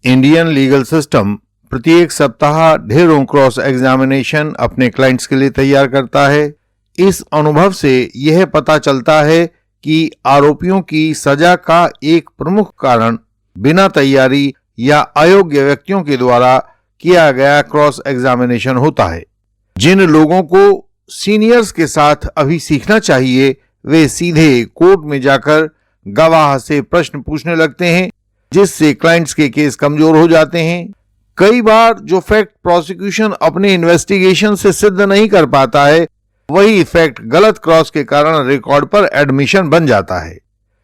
Indian legal system प्रत्येक सप्ताह ढेरों क्रॉस एग्जामिनेशन अपने क्लाइंट्स के लिए तैयार करता है। इस अनुभव से यह पता चलता है कि आरोपियों की सजा का एक प्रमुख कारण बिना तैयारी या अयोग्य व्यक्तियों के द्वारा किया गया क्रॉस एग्जामिनेशन होता है। जिन लोगों को सीनियर्स के साथ अभी सीखना चाहिए, वे सीधे कोर्ट में जाकर गवाह से प्रश्न पूछने लगते हैं, जिससे क्लाइंट्स के केस कमजोर हो जाते हैं। कई बार जो फैक्ट प्रोसिक्यूशन अपने इन्वेस्टिगेशन से सिद्ध नहीं कर पाता है, वही फैक्ट गलत क्रॉस के कारण रिकॉर्ड पर एडमिशन बन जाता है।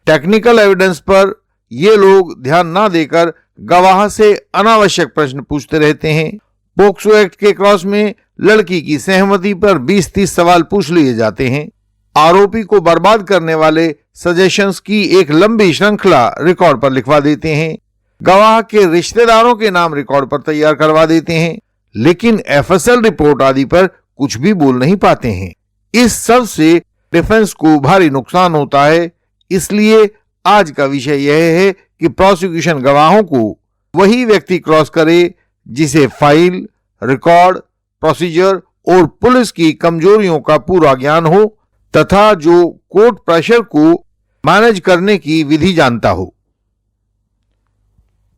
टेक्निकल एविडेंस पर ये लोग ध्यान ना देकर गवाह से अनावश्यक प्रश्न पूछते रहते हैं। पोक्सो एक्ट के क्रॉस में लड़की की सहमति पर 20-30 सवाल पूछ लिए जाते हैं। आरोपी को बर्बाद करने वाले सजेशंस की एक लंबी श्रृंखला रिकॉर्ड पर लिखवा देते हैं। गवाह के रिश्तेदारों के नाम रिकॉर्ड पर तैयार करवा देते हैं, लेकिन एफएसएल रिपोर्ट आदि पर कुछ भी बोल नहीं पाते हैं। इस सब से डिफेंस को भारी नुकसान होता है। इसलिए आज का विषय यह है कि प्रोसिक्यूशन गवाहों को वही व्यक्ति क्रॉस करे जिसे फाइल, रिकॉर्ड, प्रोसीजर और पुलिस की कमजोरियों का पूरा ज्ञान हो तथा जो कोर्ट प्रेशर को मैनेज करने की विधि जानता हो।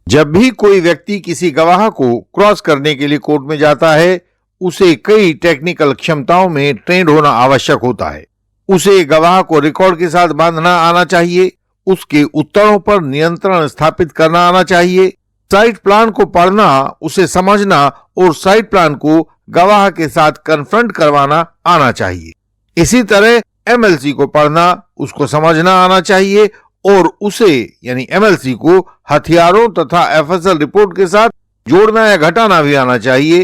जब भी कोई व्यक्ति किसी गवाह को क्रॉस करने के लिए कोर्ट में जाता है, उसे कई टेक्निकल क्षमताओं में ट्रेंड होना आवश्यक होता है। उसे गवाह को रिकॉर्ड के साथ बांधना आना चाहिए, उसके उत्तरों पर नियंत्रण स्थापित करना आना चाहिए, साइट प्लान को पढ़ना, उसे समझना और साइट प्लान को गवाह के साथ कन्फ्रंट करवाना आना चाहिए। इसी तरह एमएलसी को पढ़ना, उसको समझना आना चाहिए और उसे यानी एमएलसी को हथियारों तथा एफएसएल रिपोर्ट के साथ जोड़ना या घटाना भी आना चाहिए।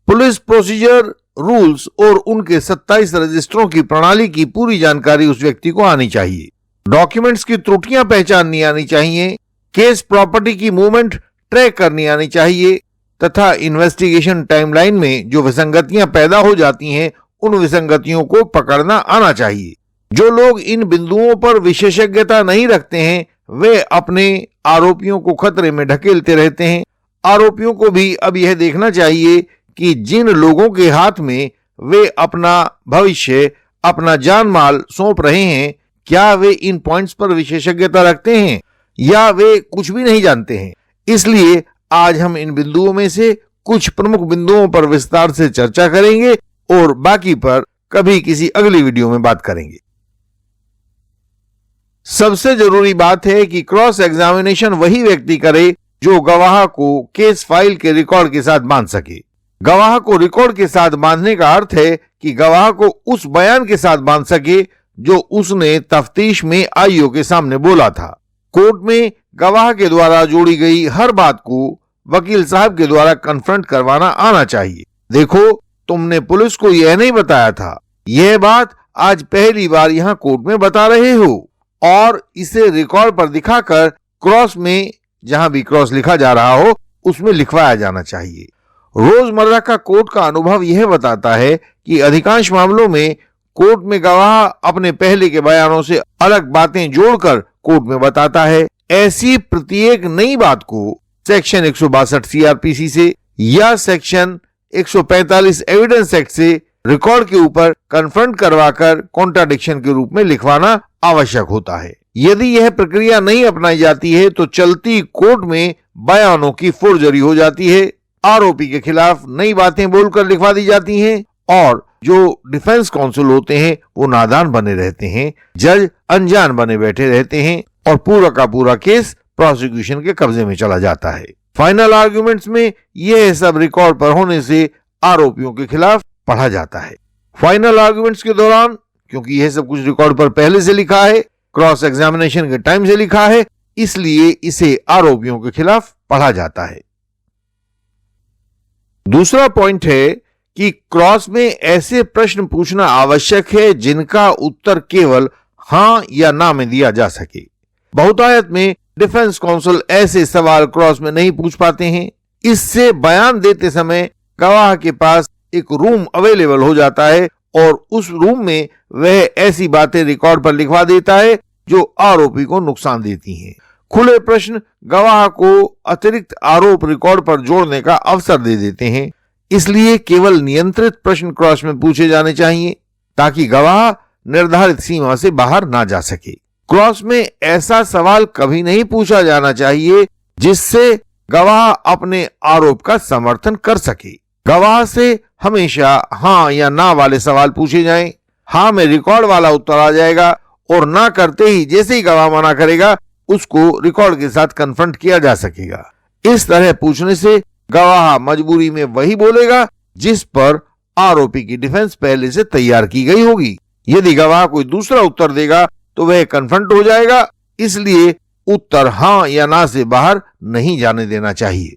पुलिस प्रोसीजर रूल्स और उनके 27 रजिस्टरों की प्रणाली की पूरी जानकारी उस व्यक्ति को आनी चाहिए। डॉक्यूमेंट्स की त्रुटियां पहचाननी आनी चाहिए, केस प्रॉपर्टी की मूवमेंट ट्रैक करनी आनी चाहिए तथा इन्वेस्टिगेशन टाइमलाइन में जो विसंगतियां पैदा हो जाती हैं, उन विसंगतियों को पकड़ना आना चाहिए। जो लोग इन बिंदुओं पर विशेषज्ञता नहीं रखते हैं, वे अपने आरोपियों को खतरे में ढकेलते रहते हैं। आरोपियों को भी अब यह देखना चाहिए कि जिन लोगों के हाथ में वे अपना भविष्य, अपना जान माल सौंप रहे हैं, क्या वे इन पॉइंट्स पर विशेषज्ञता रखते हैं या वे कुछ भी नहीं जानते हैं। इसलिए आज हम इन बिंदुओं में से कुछ प्रमुख बिंदुओं पर विस्तार से चर्चा करेंगे और बाकी पर कभी किसी अगली वीडियो में बात करेंगे। सबसे जरूरी बात है कि क्रॉस एग्जामिनेशन वही व्यक्ति करे जो गवाह को केस फाइल के रिकॉर्ड के साथ बांध सके। गवाह को रिकॉर्ड के साथ बांधने का अर्थ है कि गवाह को उस बयान के साथ बांध सके जो उसने तफ्तीश में आईओ के सामने बोला था। कोर्ट में गवाह के द्वारा जोड़ी गई हर बात को वकील साहब के द्वारा कन्फ्रंट करवाना आना चाहिए। देखो, तुमने पुलिस को यह नहीं बताया था, यह बात आज पहली बार यहां कोर्ट में बता रहे हो और इसे रिकॉर्ड पर दिखाकर क्रॉस में जहां भी क्रॉस लिखा जा रहा हो उसमें लिखवाया जाना चाहिए। रोजमर्रा का कोर्ट का अनुभव यह बताता है कि अधिकांश मामलों में कोर्ट में गवाह अपने पहले के बयानों से अलग बातें जोड़कर कोर्ट में बताता है। ऐसी प्रत्येक नई बात को सेक्शन 162 सीआरपीसी से या सेक्शन 145 एविडेंस एक्ट से रिकॉर्ड के ऊपर कन्फ्रंट करवाकर कॉन्ट्राडिक्शन के रूप में लिखवाना आवश्यक होता है। यदि यह प्रक्रिया नहीं अपनाई जाती है तो चलती कोर्ट में बयानों की फोर्जरी हो जाती है, आरोपी के खिलाफ नई बातें बोलकर लिखवा दी जाती हैं और जो डिफेंस काउंसिल होते हैं वो नादान बने रहते हैं, जज अनजान बने बैठे रहते हैं और पूरा का पूरा केस प्रोसिक्यूशन के कब्जे में चला जाता है। फाइनल आर्ग्यूमेंट्स में यह सब रिकॉर्ड पर होने से आरोपियों के खिलाफ पढ़ा जाता है। फाइनल आर्ग्यूमेंट्स के दौरान, क्योंकि यह सब कुछ रिकॉर्ड पर पहले से लिखा है, क्रॉस एग्जामिनेशन के टाइम से लिखा है, इसलिए इसे आरोपियों के खिलाफ पढ़ा जाता है। दूसरा पॉइंट है कि क्रॉस में ऐसे प्रश्न पूछना आवश्यक है जिनका उत्तर केवल हां या ना में दिया जा सके। बहुतायत में डिफेंस काउंसिल ऐसे सवाल क्रॉस में नहीं पूछ पाते हैं। इससे बयान देते समय गवाह के पास एक रूम अवेलेबल हो जाता है और उस रूम में वह ऐसी बातें रिकॉर्ड पर लिखवा देता है जो आरोपी को नुकसान देती हैं। खुले प्रश्न गवाह को अतिरिक्त आरोप रिकॉर्ड पर जोड़ने का अवसर दे देते हैं, इसलिए केवल नियंत्रित प्रश्न क्रॉस में पूछे जाने चाहिए ताकि गवाह निर्धारित सीमा से बाहर ना जा सके। क्रॉस में ऐसा सवाल कभी नहीं पूछा जाना चाहिए जिससे गवाह अपने आरोप का समर्थन कर सके। गवाह से हमेशा हां या ना वाले सवाल पूछे जाएं। हां में रिकॉर्ड वाला उत्तर आ जाएगा और ना करते ही जैसे ही गवाह मना करेगा उसको रिकॉर्ड के साथ कन्फ्रंट किया जा सकेगा। इस तरह पूछने से गवाह मजबूरी में वही बोलेगा जिस पर आरोपी की डिफेंस पहले से तैयार की गई होगी। यदि गवाह कोई दूसरा उत्तर देगा तो वह कन्फ्रंट हो जाएगा, इसलिए उत्तर हां या ना से बाहर नहीं जाने देना चाहिए।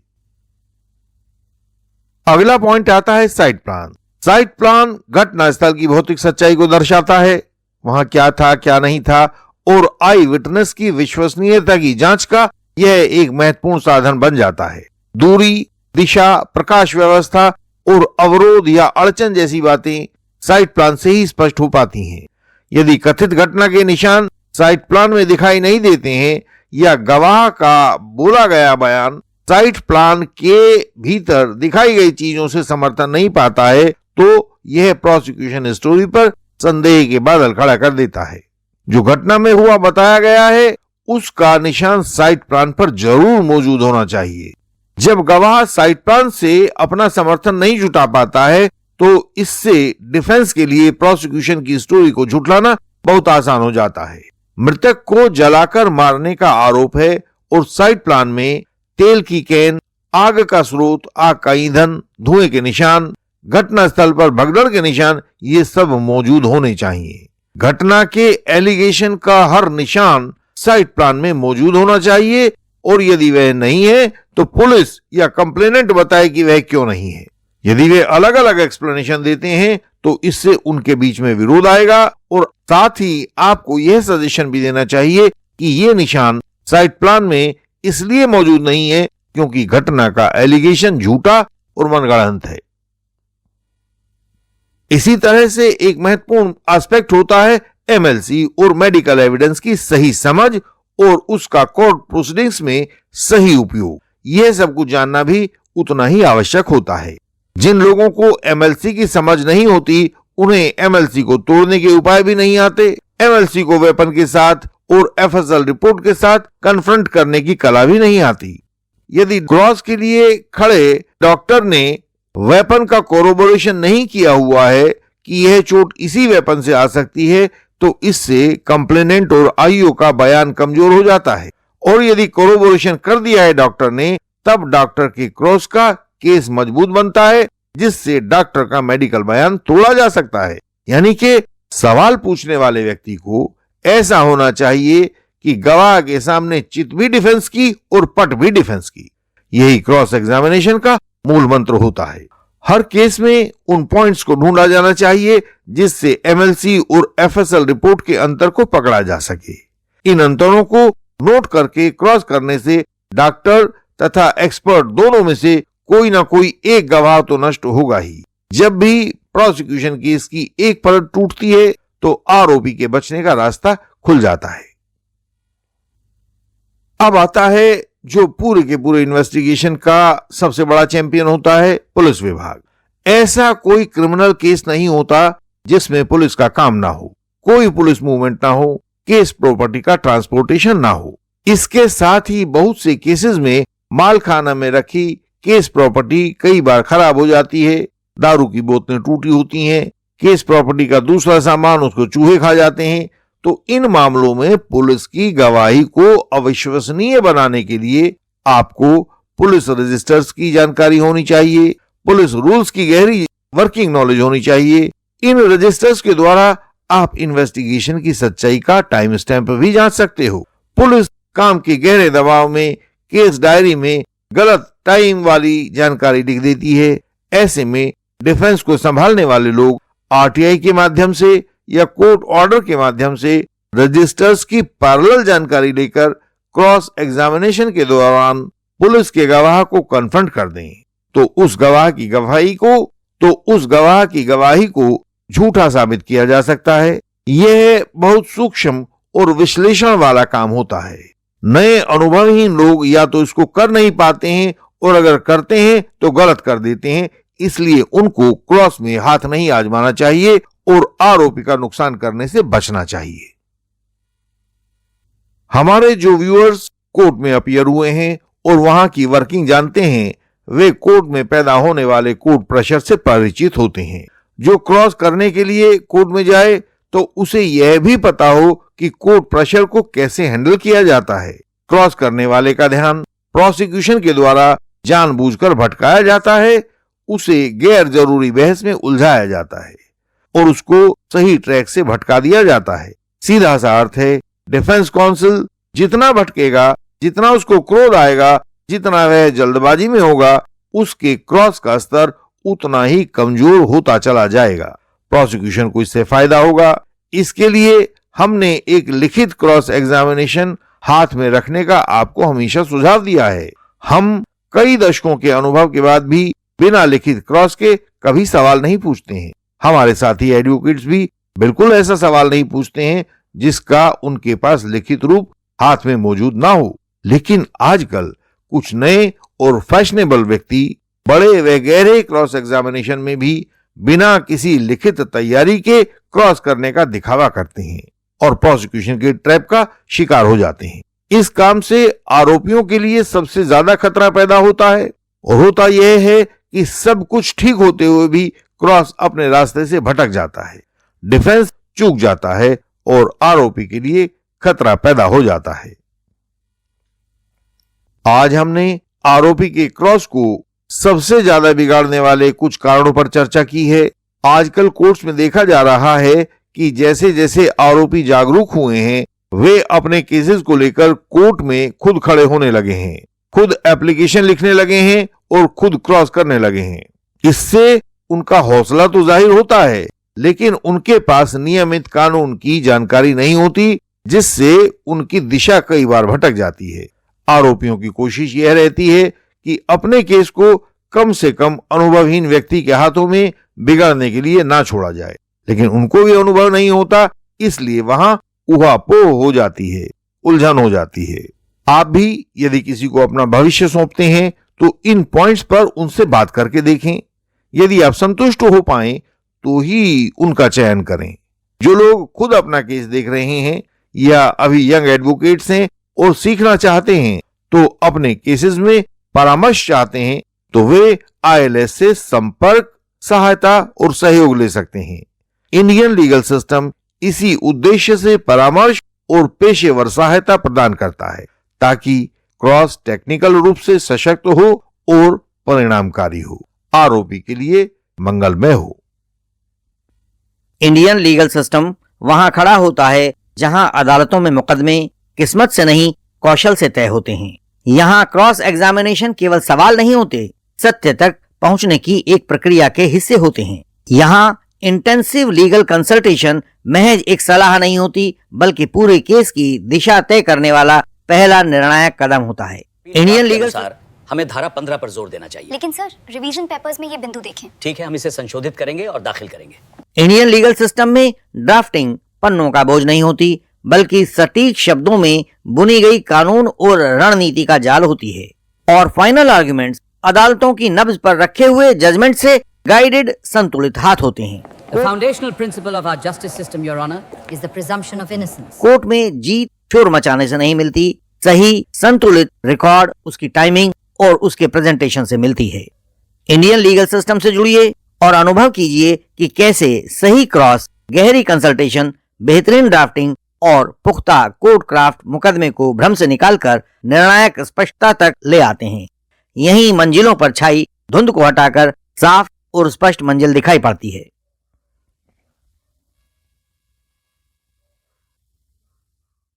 अगला पॉइंट आता है साइट प्लान। साइट प्लान घटनास्थल की भौतिक सच्चाई को दर्शाता है, वहां क्या था क्या नहीं था और आई विटनेस की विश्वसनीयता की जांच का यह एक महत्वपूर्ण साधन बन जाता है। दूरी, दिशा, प्रकाश व्यवस्था और अवरोध या अड़चन जैसी बातें साइट प्लान से ही स्पष्ट हो पाती हैं। यदि कथित घटना के निशान साइट प्लान में दिखाई नहीं देते हैं या गवाह का बोला गया बयान साइट प्लान के भीतर दिखाई गई चीजों से समर्थन नहीं पाता है, तो यह प्रोसिक्यूशन स्टोरी पर संदेह के बादल खड़ा कर देता है। जो घटना में हुआ बताया गया है उसका निशान साइट प्लान पर जरूर मौजूद होना चाहिए। जब गवाह साइट प्लान से अपना समर्थन नहीं जुटा पाता है तो इससे डिफेंस के लिए प्रोसिक्यूशन की स्टोरी को झुठलाना बहुत आसान हो जाता है। मृतक को जलाकर मारने का आरोप है और साइट प्लान में तेल की कैन, आग का स्रोत, आग का ईंधन, धुएं के निशान, घटनास्थल पर भगदड़ के निशान, ये सब मौजूद होने चाहिए। घटना के एलिगेशन का हर निशान साइट प्लान में मौजूद होना चाहिए और यदि वह नहीं है तो पुलिस या कंप्लेनेंट बताए कि वह क्यों नहीं है। यदि वे अलग अलग एक्सप्लेनेशन देते हैं तो इससे उनके बीच में विरोध आएगा और साथ ही आपको यह सजेशन भी देना चाहिए कि ये निशान साइट प्लान में इसलिए मौजूद नहीं है क्योंकि घटना का एलिगेशन झूठा और मनगढ़ंत है। इसी तरह से एक महत्वपूर्ण एस्पेक्ट होता है एमएलसी और मेडिकल एविडेंस की सही समझ और उसका कोर्ट प्रोसीडिंग्स में सही उपयोग। यह सब कुछ जानना भी उतना ही आवश्यक होता है। जिन लोगों को एमएलसी की समझ नहीं होती उन्हें एमएलसी को तोड़ने के उपाय भी नहीं आते। एमएलसी को वेपन के साथ और एफएसएल रिपोर्ट के साथ कन्फ्रंट करने की कला भी नहीं आती। यदि क्रॉस के लिए खड़े डॉक्टर ने वेपन का कोरोबोरेशन नहीं किया हुआ है कि यह चोट इसी वेपन से आ सकती है तो इससे कंप्लेनेंट और आईओ का बयान कमजोर हो जाता है। और यदि कोरोबोरेशन कर दिया है डॉक्टर ने तब डॉक्टर के क्रॉस का केस मजबूत बनता है जिससे डॉक्टर का मेडिकल बयान तोड़ा जा सकता है। यानी कि सवाल पूछने वाले व्यक्ति को ऐसा होना चाहिए कि गवाह के सामने चित भी डिफेंस की और पट भी डिफेंस की। यही क्रॉस एग्जामिनेशन का मूल मंत्र होता है। हर केस में उन पॉइंट्स को ढूंढा जाना चाहिए जिससे एमएलसी और एफएसएल रिपोर्ट के अंतर को पकड़ा जा सके। इन अंतरों को नोट करके क्रॉस करने से डॉक्टर तथा एक्सपर्ट दोनों में से कोई ना कोई एक गवाह तो नष्ट होगा ही। जब भी प्रोसिक्यूशन केस की एक परत टूटती है तो आरोपी के बचने का रास्ता खुल जाता है। अब आता है जो पूरे के पूरे इन्वेस्टिगेशन का सबसे बड़ा चैंपियन होता है, पुलिस विभाग। ऐसा कोई क्रिमिनल केस नहीं होता जिसमें पुलिस का काम ना हो, कोई पुलिस मूवमेंट ना हो, केस प्रॉपर्टी का ट्रांसपोर्टेशन ना हो। इसके साथ ही बहुत से केसेस में मालखाना में रखी केस प्रॉपर्टी कई बार खराब हो जाती है, दारू की बोतलें टूटी होती हैं, केस प्रॉपर्टी का दूसरा सामान उसको चूहे खा जाते हैं। तो इन मामलों में पुलिस की गवाही को अविश्वसनीय बनाने के लिए आपको पुलिस रजिस्टर्स की जानकारी होनी चाहिए, पुलिस रूल्स की गहरी वर्किंग नॉलेज होनी चाहिए। इन रजिस्टर्स के द्वारा आप इन्वेस्टिगेशन की सच्चाई का टाइम स्टैंप भी जांच सकते हो। पुलिस काम के गहरे दबाव में केस डायरी में गलत टाइम वाली जानकारी लिख देती है। ऐसे में डिफेंस को संभालने वाले लोग आरटीआई के माध्यम से या कोर्ट ऑर्डर के माध्यम से रजिस्टर्स की पैरेलल जानकारी लेकर क्रॉस एग्जामिनेशन के दौरान पुलिस के गवाह को कन्फ्रंट कर दें तो उस गवाह की गवाही को झूठा साबित किया जा सकता है। यह बहुत सूक्ष्म और विश्लेषण वाला काम होता है। नए अनुभवहीन लोग या तो इसको कर नहीं पाते हैं और अगर करते हैं तो गलत कर देते हैं, इसलिए उनको क्रॉस में हाथ नहीं आजमाना चाहिए और आरोपी का नुकसान करने से बचना चाहिए। हमारे जो व्यूअर्स कोर्ट में अपीयर हुए हैं और वहां की वर्किंग जानते हैं, वे कोर्ट में पैदा होने वाले कोर्ट प्रेशर से परिचित होते हैं। जो क्रॉस करने के लिए कोर्ट में जाए तो उसे यह भी पता हो कि कोर्ट प्रेशर को कैसे हैंडल किया जाता है। क्रॉस करने वाले का ध्यान प्रोसिक्यूशन के द्वारा जानबूझकर भटकाया जाता है, उसे गैर जरूरी बहस में उलझाया जाता है और उसको सही ट्रैक से भटका दिया जाता है। सीधा सा अर्थ है, डिफेंस काउंसिल जितना भटकेगा, जितना उसको क्रोध आएगा, जितना वह जल्दबाजी में होगा, उसके क्रॉस का स्तर उतना ही कमजोर होता चला जाएगा। प्रोसिक्यूशन को इससे फायदा होगा। इसके लिए हमने एक लिखित क्रॉस एग्जामिनेशन हाथ में रखने का आपको हमेशा सुझाव दिया है। हम कई दशकों के अनुभव के बाद भी बिना लिखित क्रॉस के कभी सवाल नहीं पूछते हैं। हमारे साथी एडवोकेट्स भी बिल्कुल ऐसा सवाल नहीं पूछते हैं जिसका उनके पास लिखित रूप हाथ में मौजूद ना हो। लेकिन आजकल कुछ नए और फैशनेबल व्यक्ति बड़े व गहरे क्रॉस एग्जामिनेशन में भी बिना किसी लिखित तैयारी के क्रॉस करने का दिखावा करते हैं और प्रोसिक्यूशन के ट्रैप का शिकार हो जाते हैं। इस काम से आरोपियों के लिए सबसे ज्यादा खतरा पैदा होता है और होता यह है कि सब कुछ ठीक होते हुए भी क्रॉस अपने रास्ते से भटक जाता है, डिफेंस चूक जाता है और आरोपी के लिए खतरा पैदा हो जाता है। आज हमने आरोपी के क्रॉस को सबसे ज्यादा बिगाड़ने वाले कुछ कारणों पर चर्चा की है। आजकल कोर्ट्स में देखा जा रहा है कि जैसे जैसे आरोपी जागरूक हुए हैं, वे अपने केसेस को लेकर कोर्ट में खुद खड़े होने लगे हैं, खुद एप्लीकेशन लिखने लगे हैं और खुद क्रॉस करने लगे हैं। इससे उनका हौसला तो जाहिर होता है, लेकिन उनके पास नियमित कानून की जानकारी नहीं होती, जिससे उनकी दिशा कई बार भटक जाती है। आरोपियों की कोशिश यह रहती है कि अपने केस को कम से कम अनुभवहीन व्यक्ति के हाथों में बिगाड़ने के लिए ना छोड़ा जाए, लेकिन उनको भी अनुभव नहीं होता, इसलिए वहां उहापोह हो जाती है, उलझन हो जाती है। आप भी यदि किसी को अपना भविष्य सौंपते हैं तो इन पॉइंट्स पर उनसे बात करके देखें। यदि आप संतुष्ट हो पाएं तो ही उनका चयन करें। जो लोग खुद अपना केस देख रहे हैं या अभी यंग एडवोकेट्स हैं और सीखना चाहते हैं, तो अपने केसेस में परामर्श चाहते हैं, तो वे ILS से संपर्क, सहायता और सहयोग ले सकते हैं। इंडियन लीगल सिस्टम इसी उद्देश्य से परामर्श और पेशेवर सहायता प्रदान करता है, ताकि क्रॉस टेक्निकल रूप से सशक्त हो और परिणामकारी हो, आरोपी के लिए मंगलमय हो। इंडियन लीगल सिस्टम वहां खड़ा होता है जहां अदालतों में मुकदमे किस्मत से नहीं, कौशल से तय होते हैं। यहाँ क्रॉस एग्जामिनेशन केवल सवाल नहीं होते, सत्य तक पहुंचने की एक प्रक्रिया के हिस्से होते हैं। यहाँ इंटेंसिव लीगल कंसल्टेशन महज एक सलाह नहीं होती, बल्कि पूरे केस की दिशा तय करने वाला पहला निर्णायक कदम होता है। इंडियन लीगल हमें धारा 15 पर जोर देना चाहिए। लेकिन सर, रिवीजन पेपर्स में ये बिंदु देखें। ठीक है, हम इसे संशोधित करेंगे और दाखिल करेंगे। इंडियन लीगल सिस्टम में ड्राफ्टिंग पन्नों का बोझ नहीं होती, बल्कि सटीक शब्दों में बुनी गई कानून और रणनीति का जाल होती है, और फाइनल आर्गुमेंट्स अदालतों की नब्ज पर रखे हुए जजमेंट से गाइडेड संतुलित हाथ होते हैं। The foundational principle of our justice system, Your Honor, is the presumption of innocence. Court में जीत शोर मचाने से नहीं मिलती, सही संतुलित रिकॉर्ड, उसकी टाइमिंग और उसके प्रेजेंटेशन से मिलती है। इंडियन लीगल सिस्टम से जुड़िए और अनुभव कीजिए कि कैसे सही क्रॉस, गहरी कंसल्टेशन, बेहतरीन ड्राफ्टिंग और पुख्ता कोर्ट क्राफ्ट मुकदमे को भ्रम से निकालकर निर्णायक स्पष्टता तक ले आते हैं। यही मंजिलों पर छाई धुंध को हटाकर साफ और स्पष्ट मंजिल दिखाई पड़ती है।